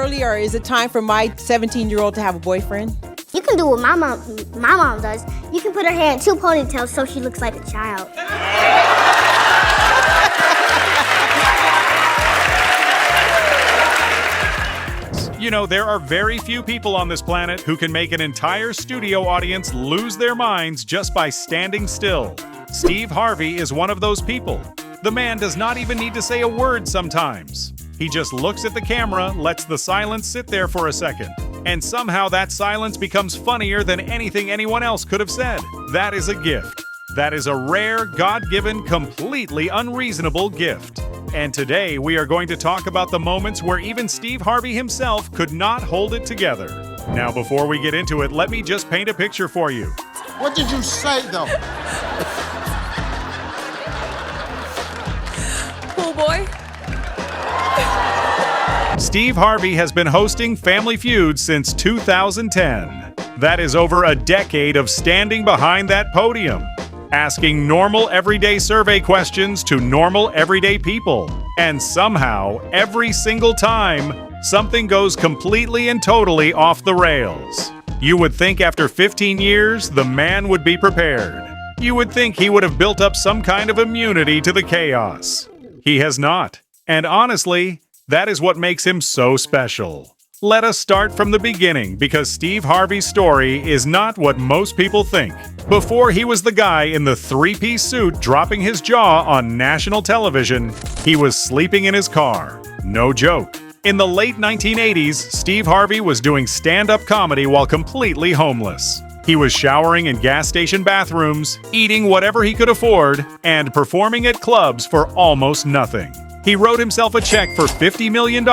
early, or is it time for my 17-year-old to have a boyfriend? You can do what my mom does. You can put her hair in 2 ponytails so she looks like a child. You know, there are very few people on this planet who can make an entire studio audience lose their minds just by standing still. Steve Harvey is one of those people. The man does not even need to say a word sometimes. He just looks at the camera, lets the silence sit there for a second, and somehow that silence becomes funnier than anything anyone else could have said. That is a gift. That is a rare, God-given, completely unreasonable gift. And today we are going to talk about the moments where even Steve Harvey himself could not hold it together. Now, before we get into it, let me just paint a picture for you. What did you say, though? Cool boy. Steve Harvey has been hosting Family Feud since 2010. That is over a decade of standing behind that podium, asking normal everyday survey questions to normal everyday people. And somehow, every single time, something goes completely and totally off the rails. You would think after 15 years, the man would be prepared. You would think he would have built up some kind of immunity to the chaos. He has not. And honestly, that is what makes him so special. Let us start from the beginning, because Steve Harvey's story is not what most people think. Before he was the guy in the 3-piece suit dropping his jaw on national television, he was sleeping in his car. No joke. In the late 1980s, Steve Harvey was doing stand-up comedy while completely homeless. He was showering in gas station bathrooms, eating whatever he could afford, and performing at clubs for almost nothing. He wrote himself a check for $50 million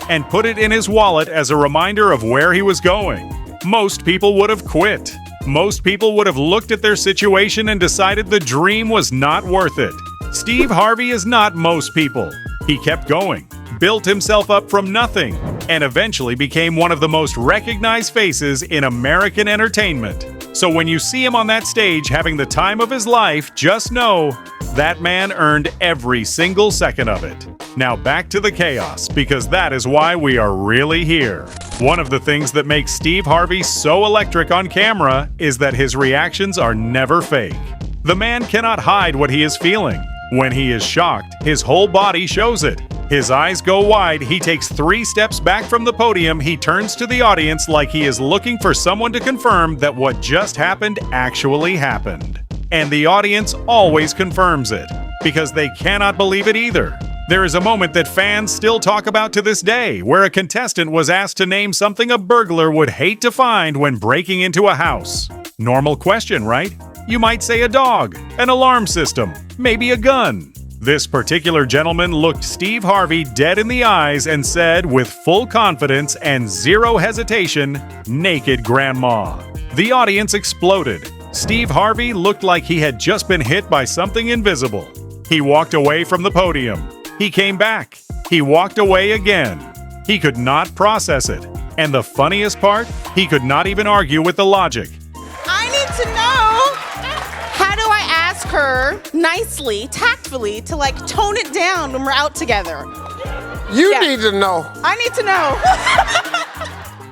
and put it in his wallet as a reminder of where he was going. Most people would have quit. Most people would have looked at their situation and decided the dream was not worth it. Steve Harvey is not most people. He kept going, built himself up from nothing, and eventually became one of the most recognized faces in American entertainment. So when you see him on that stage having the time of his life, just know that man earned every single second of it. Now back to the chaos, because that is why we are really here. One of the things that makes Steve Harvey so electric on camera is that his reactions are never fake. The man cannot hide what he is feeling. When he is shocked, his whole body shows it. His eyes go wide, he takes 3 steps back from the podium, he turns to the audience like he is looking for someone to confirm that what just happened actually happened. And the audience always confirms it, because they cannot believe it either. There is a moment that fans still talk about to this day, where a contestant was asked to name something a burglar would hate to find when breaking into a house. Normal question, right? You might say a dog, an alarm system, maybe a gun. This particular gentleman looked Steve Harvey dead in the eyes and said, with full confidence and zero hesitation, "Naked Grandma." The audience exploded. Steve Harvey looked like he had just been hit by something invisible. He walked away from the podium. He came back. He walked away again. He could not process it. And the funniest part, he could not even argue with the logic. I need to know, how do I ask her nicely, tactfully, to tone it down when we're out together? You need to know. I need to know.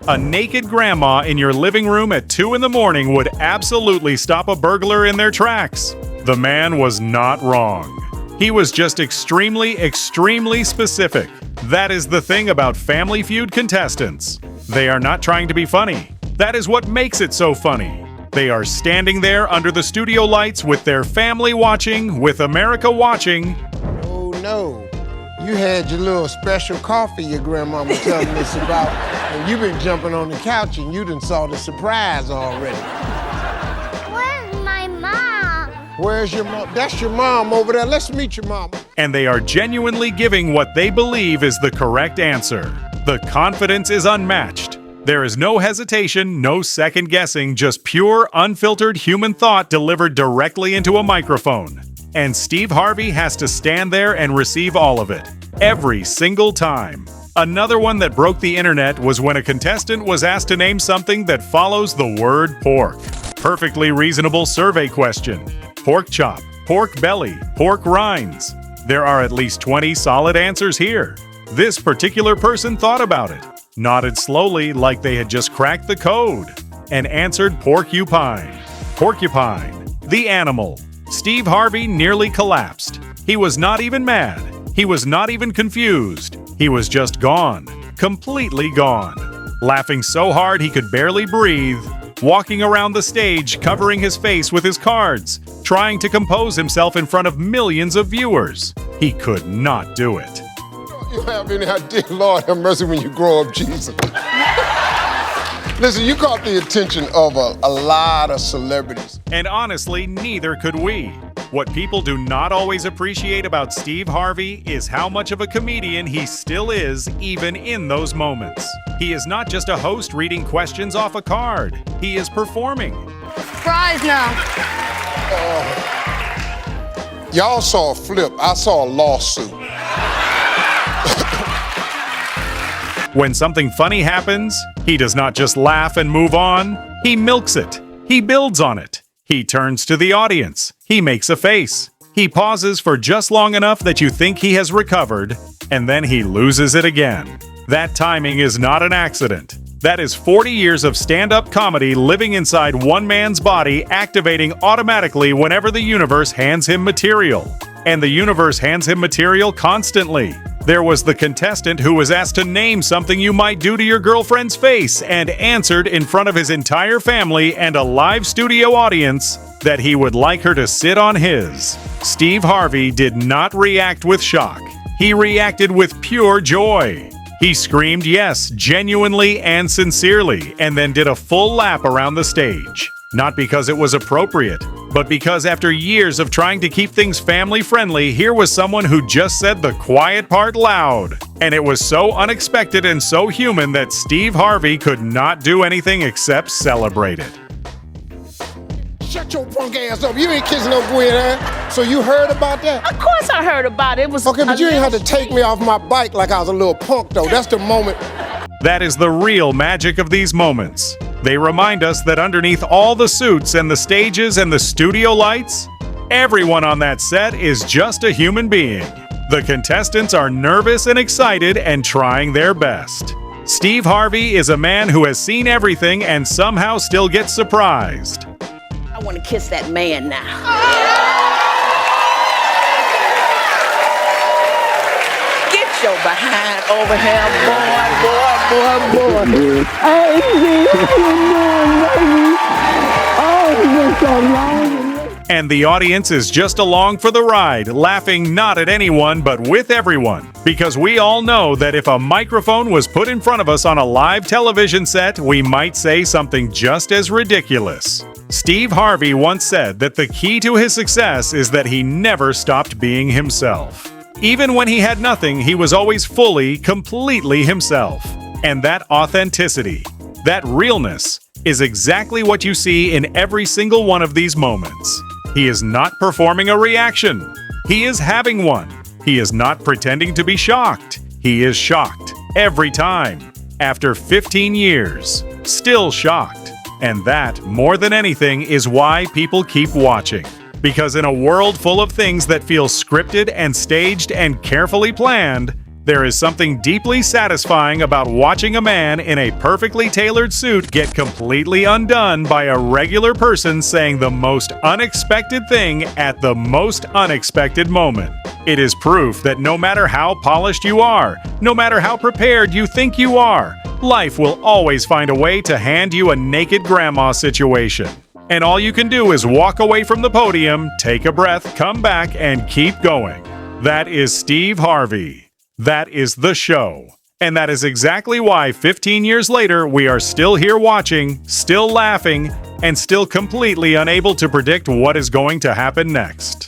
A naked grandma in your living room at 2 in the morning would absolutely stop a burglar in their tracks. The man was not wrong. He was just extremely, extremely specific. That is the thing about Family Feud contestants. They are not trying to be funny. That is what makes it so funny. They are standing there under the studio lights with their family watching, with America watching. Oh, no. You had your little special coffee your grandmama telling us about, and you've been jumping on the couch and you done saw the surprise already. Where's my mom? Where's your mom? That's your mom over there. Let's meet your mom. And they are genuinely giving what they believe is the correct answer. The confidence is unmatched. There is no hesitation, no second guessing, just pure, unfiltered human thought delivered directly into a microphone. And Steve Harvey has to stand there and receive all of it, every single time. Another one that broke the internet was when a contestant was asked to name something that follows the word pork. Perfectly reasonable survey question. Pork chop, pork belly, pork rinds. There are at least 20 solid answers here. This particular person thought about it. nodded slowly like they had just cracked the code, and answered porcupine. Porcupine, the animal. Steve Harvey nearly collapsed. He was not even mad. He was not even confused. He was just gone. Completely gone. Laughing so hard he could barely breathe. Walking around the stage, covering his face with his cards, trying to compose himself in front of millions of viewers. He could not do it. You have any idea, Lord have mercy, when you grow up, Jesus. Listen, you caught the attention of a lot of celebrities. And honestly, neither could we. What people do not always appreciate about Steve Harvey is how much of a comedian he still is, even in those moments. He is not just a host reading questions off a card. He is performing. Fries now. Y'all saw a flip. I saw a lawsuit. When something funny happens, he does not just laugh and move on. He milks it. He builds on it. He turns to the audience. He makes a face. He pauses for just long enough that you think he has recovered, and then he loses it again. That timing is not an accident. That is 40 years of stand-up comedy living inside one man's body, activating automatically whenever the universe hands him material. And the universe hands him material constantly. There was the contestant who was asked to name something you might do to your girlfriend's face and answered in front of his entire family and a live studio audience that he would like her to sit on his. Steve Harvey did not react with shock. He reacted with pure joy. He screamed yes, genuinely and sincerely, and then did a full lap around the stage. Not because it was appropriate, but because after years of trying to keep things family-friendly, here was someone who just said the quiet part loud. And it was so unexpected and so human that Steve Harvey could not do anything except celebrate it. Shut your punk ass up. You ain't kissing no Gwen, huh? So you heard about that? Of course I heard about it. It was Okay, but you ain't had to alleged. take me off my bike like I was a little punk, though. That's the moment. That is the real magic of these moments. They remind us that underneath all the suits and the stages and the studio lights, everyone on that set is just a human being. The contestants are nervous and excited and trying their best. Steve Harvey is a man who has seen everything and somehow still gets surprised. I want to kiss that man now. Get your behind over here, boy. I ain't seen you doing, baby. Oh, it's been so long. And the audience is just along for the ride, laughing not at anyone but with everyone. Because we all know that if a microphone was put in front of us on a live television set, we might say something just as ridiculous. Steve Harvey once said that the key to his success is that he never stopped being himself. Even when he had nothing, he was always fully, completely himself. And that authenticity, that realness, is exactly what you see in every single one of these moments. He is not performing a reaction. He is having one. He is not pretending to be shocked. He is shocked every time. After 15 years, still shocked. And that, more than anything, is why people keep watching. Because in a world full of things that feel scripted and staged and carefully planned, there is something deeply satisfying about watching a man in a perfectly tailored suit get completely undone by a regular person saying the most unexpected thing at the most unexpected moment. It is proof that no matter how polished you are, no matter how prepared you think you are, life will always find a way to hand you a naked grandma situation. And all you can do is walk away from the podium, take a breath, come back, and keep going. That is Steve Harvey. That is the show. And that is exactly why 15 years later, we are still here watching, still laughing, and still completely unable to predict what is going to happen next.